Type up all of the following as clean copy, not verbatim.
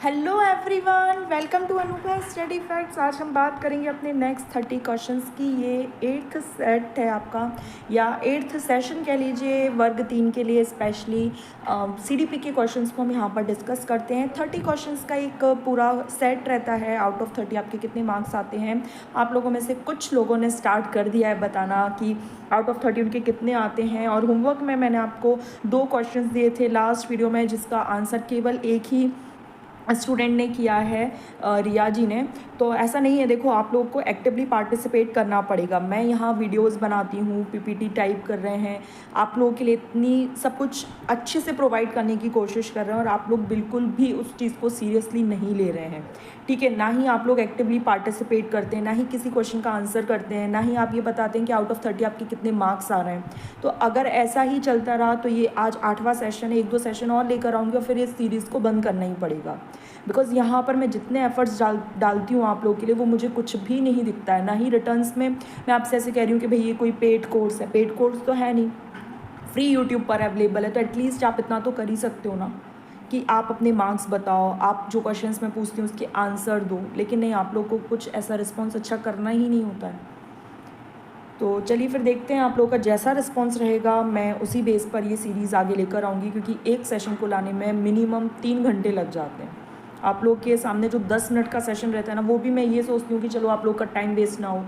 Hello everyone, welcome to अनुभव study facts. आज हम बात करेंगे अपने नेक्स्ट 30 क्वेश्चंस की। ये 8th सेट है आपका, या 8th सेशन कह लीजिए, वर्ग 3 के लिए स्पेशली सीडीपी के क्वेश्चंस को हम यहाँ पर डिस्कस करते हैं। 30 क्वेश्चंस का एक पूरा सेट रहता है। आउट ऑफ 30 आपके कितने मार्क्स आते हैं। आप लोगों में से कुछ लोगों ने स्टार्ट कर दिया है बताना कि आउट ऑफ 30 उनके कितने आते हैं। और होमवर्क में मैंने आपको 2 क्वेश्चंस दिए थे लास्ट वीडियो में, जिसका आंसर केवल एक ही स्टूडेंट ने किया है, रिया जी ने। तो ऐसा नहीं है, देखो आप लोग को एक्टिवली पार्टिसिपेट करना पड़ेगा। मैं यहाँ वीडियोस बनाती हूँ, पीपीटी टाइप कर रहे हैं, आप लोगों के लिए इतनी सब कुछ अच्छे से प्रोवाइड करने की कोशिश कर रहे हैं, और आप लोग बिल्कुल भी उस चीज़ को सीरियसली नहीं ले रहे हैं, ठीक है। ना ही आप लोग एक्टिवली पार्टिसिपेट करते हैं, ना ही किसी क्वेश्चन का आंसर करते हैं, ना ही आप ये बताते हैं कि आउट ऑफ 30 आपके कितने मार्क्स आ रहे हैं। तो अगर ऐसा ही चलता रहा तो ये आज 8वां सेशन है, 1-2 सेशन और लेकर आऊँगी और फिर ये सीरीज़ को बंद करना ही पड़ेगा। बिकॉज़ यहाँ पर मैं जितने एफर्ट्स डालती हूँ आप लोगों के लिए, वो मुझे कुछ भी नहीं दिखता है। ना ही रिटर्न्स में मैं आपसे ऐसे कह रही हूँ कि भाई ये कोई पेड कोर्स है। पेड कोर्स तो है नहीं, फ्री यूट्यूब पर अवेलेबल है। तो एटलीस्ट आप इतना तो कर ही सकते हो ना कि आप अपने मार्क्स बताओ, आप जो क्वेश्चंस मैं पूछती हूँ उसके आंसर दो। लेकिन नहीं, आप लोग को कुछ ऐसा रिस्पॉन्स अच्छा करना ही नहीं होता है। तो चलिए फिर देखते हैं आप लोगों का जैसा रिस्पॉन्स रहेगा, मैं उसी बेस पर ये सीरीज़ आगे लेकर आऊँगी। क्योंकि एक सेशन को लाने में मिनिमम 3 घंटे लग जाते हैं। आप लोग के सामने जो 10 मिनट का सेशन रहता है ना, वो भी मैं ये सोचती हूँ कि चलो आप लोग का टाइम वेस्ट ना हो,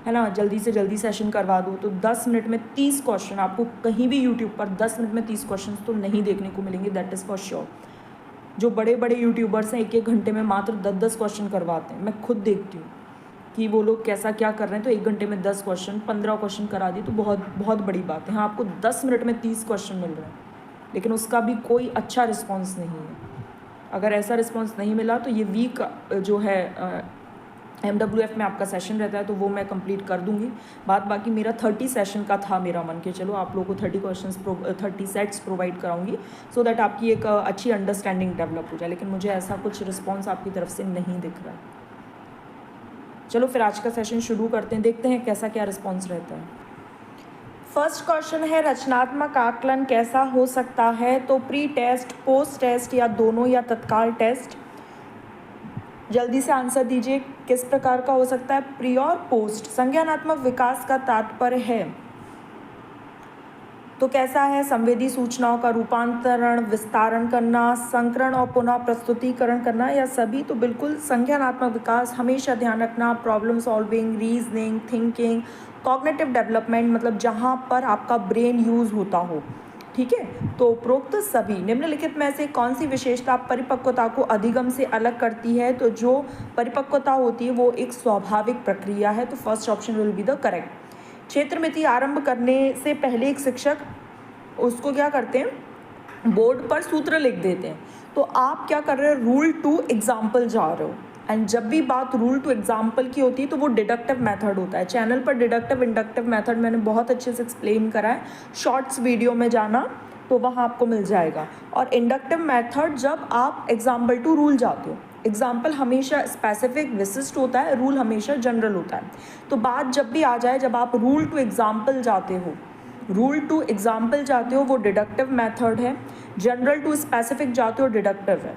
है ना, जल्दी से जल्दी सेशन करवा दो। तो 10 मिनट में 30 क्वेश्चन आपको कहीं भी यूट्यूब पर 10 मिनट में 30 क्वेश्चन तो नहीं देखने को मिलेंगे, दैट इज़ फॉर श्योर। जो बड़े बड़े यूट्यूबर्स हैं 1-1 घंटे में मात्र 10-10 क्वेश्चन करवाते हैं। मैं खुद देखती हूँ कि वो लोग कैसा क्या कर रहे हैं। तो 1 घंटे में 10 क्वेश्चन, 15 क्वेश्चन करा दिए तो बहुत बहुत बड़ी बात है। हाँ, आपको 10 मिनट में 30 क्वेश्चन मिल रहे हैं, लेकिन उसका भी कोई अच्छा रिस्पॉन्स नहीं है। अगर ऐसा रिस्पॉन्स नहीं मिला तो ये वीक जो है MWF में आपका सेशन रहता है, तो वो मैं कंप्लीट कर दूंगी। बाकी मेरा 30 सेशन का था मेरा मन के चलो आप लोगों को 30 क्वेश्चंस 30 सेट्स प्रोवाइड कराऊंगी, सो दैट आपकी एक अच्छी अंडरस्टैंडिंग डेवलप हो जाए। लेकिन मुझे ऐसा कुछ रिस्पॉन्स आपकी तरफ से नहीं दिख रहा है। चलो फिर आज का सेशन शुरू करते हैं, देखते हैं कैसा क्या रिस्पॉन्स रहता है। फर्स्ट क्वेश्चन है, रचनात्मक आकलन कैसा हो सकता है। तो प्री टेस्ट, पोस्ट टेस्ट, या दोनों, या तत्काल टेस्ट। जल्दी से आंसर दीजिए, किस प्रकार का हो सकता है। प्री और पोस्ट। संज्ञानात्मक विकास का तात्पर्य है तो कैसा है, संवेदी सूचनाओं का रूपांतरण, विस्तारण करना, संकरण और पुनः प्रस्तुतिकरण करना, या सभी। तो बिल्कुल संज्ञानात्मक विकास, हमेशा ध्यान रखना, problem solving, reasoning, thinking, cognitive development, मतलब जहाँ पर आपका ब्रेन यूज़ होता हो, ठीक है। तो उपरोक्त सभी निम्नलिखित में से कौन सी विशेषता परिपक्वता को अधिगम से अलग करती है। तो जो परिपक्वता होती है वो एक स्वाभाविक प्रक्रिया है। तो first option will be the correct. क्षेत्रमिति आरंभ करने से पहले एक शिक्षक उसको क्या करते हैं, बोर्ड पर सूत्र लिख देते हैं। तो आप क्या कर रहे हो, रूल टू एग्जाम्पल जा रहे हो। एंड जब भी बात रूल टू एग्जाम्पल की होती है तो वो डिडक्टिव मेथड होता है। चैनल पर डिडक्टिव इंडक्टिव मेथड मैंने बहुत अच्छे से एक्सप्लेन करा है, शॉर्ट्स वीडियो में जाना तो वहाँ आपको मिल जाएगा। और इंडक्टिव मेथड जब आप एग्जाम्पल टू रूल जाते हो। एग्जाम्पल हमेशा स्पेसिफिक विशिष्ट होता है, रूल हमेशा जनरल होता है। तो बात जब भी आ जाए, जब आप रूल टू एग्जाम्पल जाते हो, रूल टू एग्जाम्पल जाते हो वो डिडक्टिव मेथड है। जनरल टू स्पेसिफिक जाते हो डिडक्टिव है।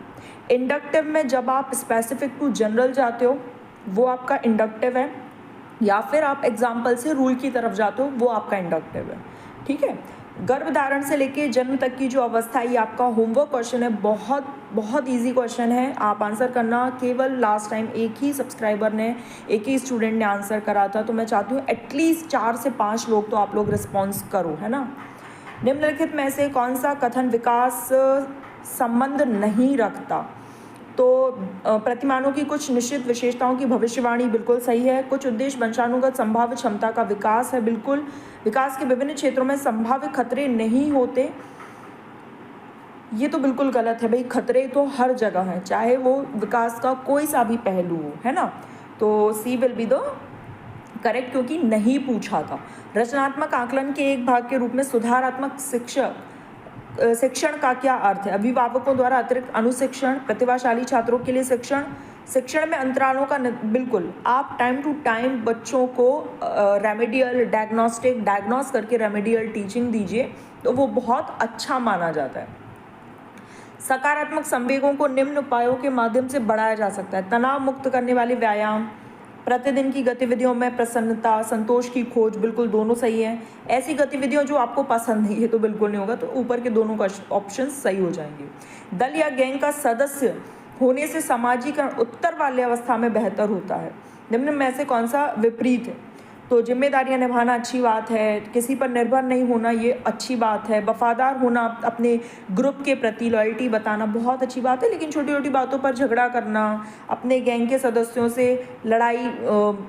इंडक्टिव में जब आप स्पेसिफिक टू जनरल जाते हो वो आपका इंडक्टिव है, या फिर आप एग्जाम्पल से रूल की तरफ जाते हो वो आपका इंडक्टिव है, ठीक है। गर्भधारण से लेके जन्म तक की जो अवस्था है, ये आपका होमवर्क क्वेश्चन है। बहुत बहुत ईजी क्वेश्चन है, आप आंसर करना। केवल लास्ट टाइम एक ही सब्सक्राइबर ने, एक ही स्टूडेंट ने आंसर करा था, तो मैं चाहती हूँ एटलीस्ट 4 से 5 लोग तो आप लोग रिस्पॉन्स करो, है ना। निम्नलिखित में से कौन सा कथन विकास संबंध नहीं रखता। तो प्रतिमानों की कुछ निश्चित विशेषताओं की भविष्यवाणी, बिल्कुल सही है। कुछ उद्देश्य वंशानुगत संभाव्य क्षमता का विकास है, बिल्कुल। विकास के विभिन्न क्षेत्रों में संभाव्य खतरे नहीं होते, ये तो बिल्कुल गलत है भाई। खतरे तो हर जगह है, चाहे वो विकास का कोई सा भी पहलू हो, है ना। तो सी विल बी द करेक्ट, क्योंकि नहीं पूछा था। रचनात्मक आकलन के एक भाग के रूप में सुधारात्मक शिक्षण का क्या अर्थ है। अभिभावकों द्वारा अतिरिक्त अनुशिक्षण, प्रतिभाशाली छात्रों के लिए शिक्षण, शिक्षण में अंतरालों का बिल्कुल। आप टाइम टू टाइम बच्चों को रेमेडियल डायग्नोस करके रेमेडियल टीचिंग दीजिए, तो वो बहुत अच्छा माना जाता है। सकारात्मक संवेगों को निम्न उपायों के माध्यम से बढ़ाया जा सकता है। तनाव मुक्त करने वाले व्यायाम, प्रतिदिन की गतिविधियों में प्रसन्नता, संतोष की खोज, बिल्कुल दोनों सही है। ऐसी गतिविधियों जो आपको पसंद नहीं है तो बिल्कुल नहीं होगा, तो ऊपर के दोनों का ऑप्शन सही हो जाएंगे। दल या गैंग का सदस्य होने से सामाजिकरण उत्तर वाली अवस्था में बेहतर होता है। निम्न में से कौन सा विपरीत है? तो जिम्मेदारियां निभाना अच्छी बात है, किसी पर निर्भर नहीं होना ये अच्छी बात है, वफादार होना, अपने ग्रुप के प्रति लॉयल्टी बताना बहुत अच्छी बात है, लेकिन छोटी छोटी बातों पर झगड़ा करना, अपने गैंग के सदस्यों से लड़ाई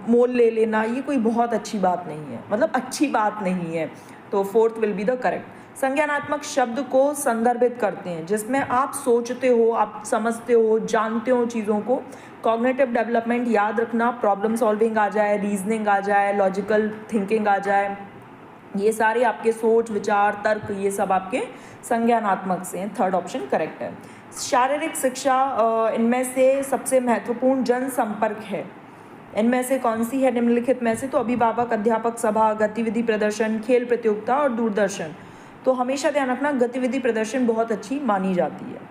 मोल ले लेना, ये कोई बहुत अच्छी बात नहीं है, मतलब अच्छी बात नहीं है। तो fourth will be the correct. संज्ञानात्मक शब्द को संदर्भित करते हैं जिसमें आप सोचते हो, आप समझते हो, जानते हो चीज़ों को। कॉग्निटिव डेवलपमेंट याद रखना, प्रॉब्लम सॉल्विंग आ जाए, रीजनिंग आ जाए, लॉजिकल थिंकिंग आ जाए, ये सारे आपके सोच, विचार, तर्क, ये सब आपके संज्ञानात्मक से हैं। थर्ड ऑप्शन करेक्ट है। शारीरिक शिक्षा इनमें से सबसे महत्वपूर्ण जनसंपर्क है। इनमें से कौन सी है निम्नलिखित में से? तो अभिभावक, अध्यापक सभा, गतिविधि प्रदर्शन, खेल प्रतियोगिता और दूरदर्शन। तो हमेशा ध्यान रखना गतिविधि प्रदर्शन बहुत अच्छी मानी जाती है।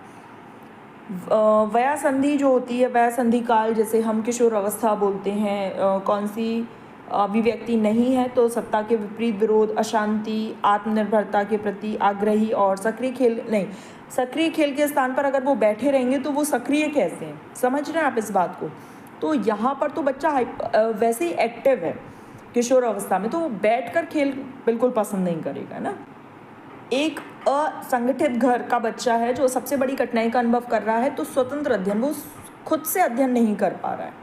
वया संधि जो होती है, वया संधि काल जैसे हम किशोर अवस्था बोलते हैं, कौन सी अभिव्यक्ति नहीं है? तो सत्ता के विपरीत विरोध, अशांति, आत्मनिर्भरता के प्रति आग्रही और सक्रिय खेल। नहीं, सक्रिय खेल के स्थान पर अगर वो बैठे रहेंगे तो वो सक्रिय कैसे हैं? समझ रहे हैं आप इस बात को? तो यहाँ पर तो बच्चा वैसे ही एक्टिव है किशोर अवस्था में, तो वो बैठ कर खेल बिल्कुल पसंद नहीं करेगा ना। एक असंगठित घर का बच्चा है जो सबसे बड़ी कठिनाई का अनुभव कर रहा है, तो स्वतंत्र अध्ययन, वो खुद से अध्ययन नहीं कर पा रहा है।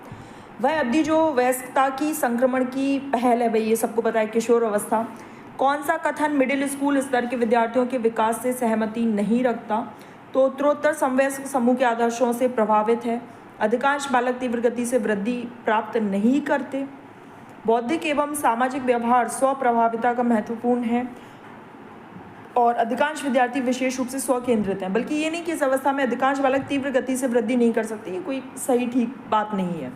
वह अवधि जो वयस्कता की संक्रमण की पहल है, भाई ये सबको पता है, किशोर अवस्था। कौन सा कथन मिडिल स्कूल स्तर के विद्यार्थियों के विकास से सहमति नहीं रखता? तो उत्तरोत्तर समवयस्क समूह के आदर्शों से प्रभावित है। अधिकांश बालक तीव्र गति से वृद्धि प्राप्त नहीं करते। बौद्धिक एवं सामाजिक व्यवहार स्वप्रभाविता का महत्वपूर्ण है। और अधिकांश विद्यार्थी विशेष रूप से स्वकेंद्रित हैं, बल्कि ये नहीं कि इस अवस्था में अधिकांश बालक तीव्र गति से वृद्धि नहीं कर सकते, ये कोई सही ठीक बात नहीं है।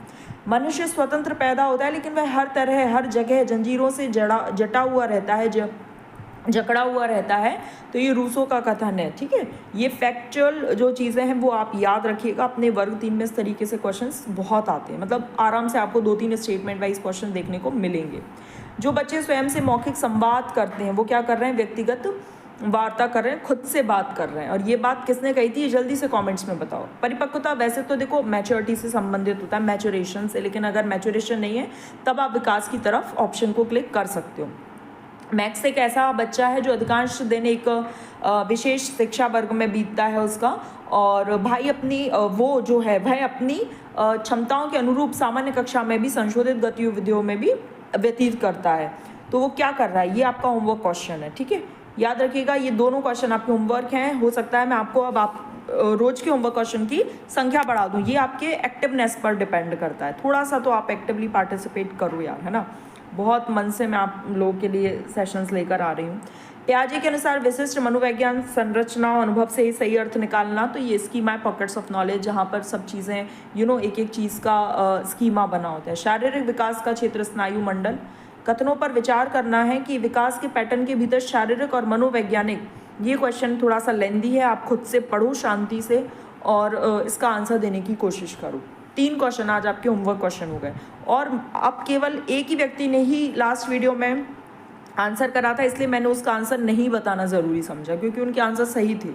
मनुष्य स्वतंत्र पैदा होता है, लेकिन वह हर तरह, हर जगह जंजीरों से जटा हुआ रहता है, जकड़ा हुआ रहता है। तो ये रूसो का कथन है, ठीक है। ये फैक्चुअल जो चीज़ें हैं वो आप याद रखिएगा। अपने वर्ग 3 में इस तरीके से क्वेश्चंस बहुत आते हैं, मतलब आराम से आपको 2-3 स्टेटमेंट वाइज क्वेश्चन देखने को मिलेंगे। जो बच्चे स्वयं से मौखिक संवाद करते हैं वो क्या कर रहे हैं? व्यक्तिगत वार्ता कर रहे हैं, खुद से बात कर रहे हैं। और ये बात किसने कही थी, ये जल्दी से कमेंट्स में बताओ। परिपक्वता वैसे तो देखो मैच्योरिटी से संबंधित होता है, मैच्योरेशन से, लेकिन अगर मैच्योरेशन नहीं है तब आप विकास की तरफ ऑप्शन को क्लिक कर सकते हो। मैक्स एक ऐसा बच्चा है जो अधिकांश दिन एक विशेष शिक्षा वर्ग में बीतता है उसका, और भाई अपनी वो जो है वह अपनी क्षमताओं के अनुरूप सामान्य कक्षा में भी संशोधित गतिविधियों में भी व्यतीत करता है। तो वो क्या कर रहा है, ये आपका होमवर्क क्वेश्चन है, ठीक है। याद रखिएगा ये दोनों क्वेश्चन आपके होमवर्क हैं। हो सकता है मैं आपको अब आप रोज के होमवर्क क्वेश्चन की संख्या बढ़ा दूं, ये आपके एक्टिवनेस पर डिपेंड करता है। थोड़ा सा तो आप एक्टिवली पार्टिसिपेट करो यार, है ना। बहुत मन से मैं आप लोगों के लिए सेशंस लेकर आ रही हूँ। पियाजे के अनुसार विशिष्ट मनोवैज्ञान संरचना और अनुभव से ही सही अर्थ निकालना, तो ये स्कीमा है पॉकेट्स ऑफ नॉलेज, जहाँ पर सब चीज़ें एक एक चीज़ का स्कीमा बना होता है। शारीरिक विकास का क्षेत्र स्नायु मंडल। कथनों पर विचार करना है कि विकास के पैटर्न के भीतर शारीरिक और मनोवैज्ञानिक, ये क्वेश्चन थोड़ा सा लेंदी है, आप खुद से पढ़ो शांति से और इसका आंसर देने की कोशिश करो। 3 क्वेश्चन आज आपके होमवर्क क्वेश्चन हो गए, और अब केवल एक ही व्यक्ति ने ही लास्ट वीडियो में आंसर करा था, इसलिए मैंने उसका आंसर नहीं बताना ज़रूरी समझा, क्योंकि उनके आंसर सही थे।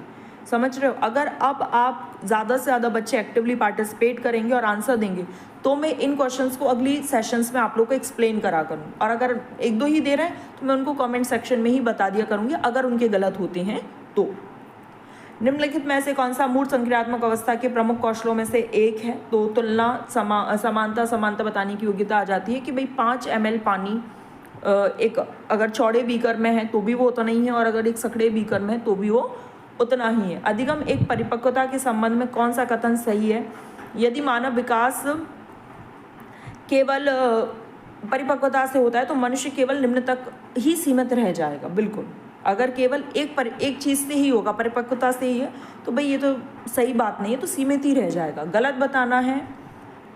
समझ रहे हो? अगर अब आप ज़्यादा से ज़्यादा बच्चे एक्टिवली पार्टिसिपेट करेंगे और आंसर देंगे तो मैं इन क्वेश्चंस को अगली सेशंस में आप लोग को एक्सप्लेन करा करूँ, और अगर 1-2 ही दे रहे हैं तो मैं उनको कमेंट सेक्शन में ही बता दिया करूँगी अगर उनके गलत होते हैं तो। निम्नलिखित में से कौन सा मूर्त संक्रियात्मक अवस्था के प्रमुख कौशलों में से एक है? तो तुलना, समानता बताने की योग्यता आ जाती है कि भाई 5 ml पानी एक अगर चौड़े बीकर में है तो भी वो उतना ही है, और अगर एक सकड़े बीकर में है तो भी वो उतना ही है। अधिगम एक परिपक्वता के संबंध में कौन सा कथन सही है? यदि मानव विकास केवल परिपक्वता से होता है तो मनुष्य केवल निम्न तक ही सीमित रह जाएगा। बिल्कुल, अगर केवल एक चीज़ से ही होगा, परिपक्वता से ही है, तो भाई ये तो सही बात नहीं है, तो सीमित ही रह जाएगा। गलत बताना है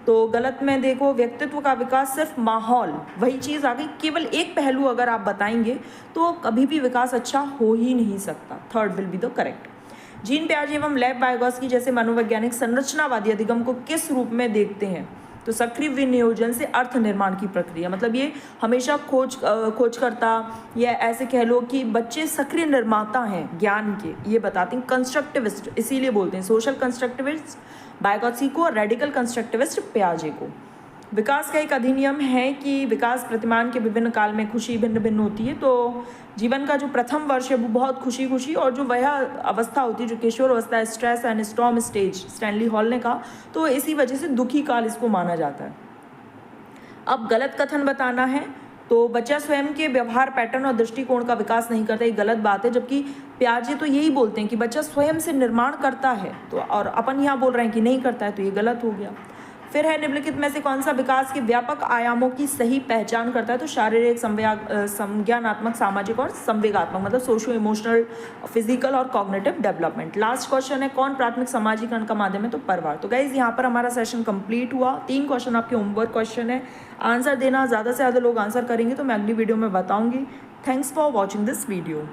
तो गलत में देखो, व्यक्तित्व का विकास सिर्फ माहौल, वही चीज़ आ गई, केवल एक पहलू अगर आप बताएंगे तो कभी भी विकास अच्छा हो ही नहीं सकता। Third will be the correct. Jean पियाजे एवं लेव वाइगोत्स्की जैसे मनोवैज्ञानिक संरचनावादी अधिगम को किस रूप में देखते हैं? तो सक्रिय विनियोजन से अर्थ निर्माण की प्रक्रिया, मतलब ये हमेशा खोजकर्ता या ऐसे कह लो कि बच्चे सक्रिय निर्माता हैं ज्ञान के, ये बताते हैं। कंस्ट्रक्टिविस्ट इसीलिए बोलते हैं, सोशल कंस्ट्रक्टिविस्ट वाइगोत्स्की को, रेडिकल कंस्ट्रक्टिविस्ट पियाजे को। विकास का एक अधिनियम है कि विकास प्रतिमान के विभिन्न काल में खुशी भिन्न भिन्न होती है। तो जीवन का जो प्रथम वर्ष है वो बहुत खुशी खुशी, और जो वह अवस्था होती है जो किशोर अवस्था है, stress and storm stage, Stanley hall ने कहा, तो इसी वजह से दुखी काल इसको माना जाता है। अब गलत कथन बताना है, तो बच्चा स्वयं के व्यवहार पैटर्न और दृष्टिकोण का विकास नहीं करता, ये गलत बात है, जबकि पियाजे तो यही बोलते हैं कि बच्चा स्वयं से निर्माण करता है, तो और अपन यहाँ बोल रहे हैं कि नहीं करता है, तो ये गलत हो गया। फिर है निम्नलिखित में से कौन सा विकास के व्यापक आयामों की सही पहचान करता है? तो शारीरिक, संज्ञानात्मक, सामाजिक और संवेगात्मक, मतलब सोशियो इमोशनल, फिजिकल और कॉग्निटिव डेवलपमेंट। लास्ट क्वेश्चन है, कौन प्राथमिक सामाजिकरण का माध्यम है? तो परिवार। तो गाइज यहाँ पर हमारा सेशन कंप्लीट हुआ। 3 क्वेश्चन आपके होमवर्क क्वेश्चन है, आंसर देना, ज़्यादा से ज़्यादा लोग आंसर करेंगे तो मैं अगली वीडियो में बताऊँगी। Thanks for watching this video.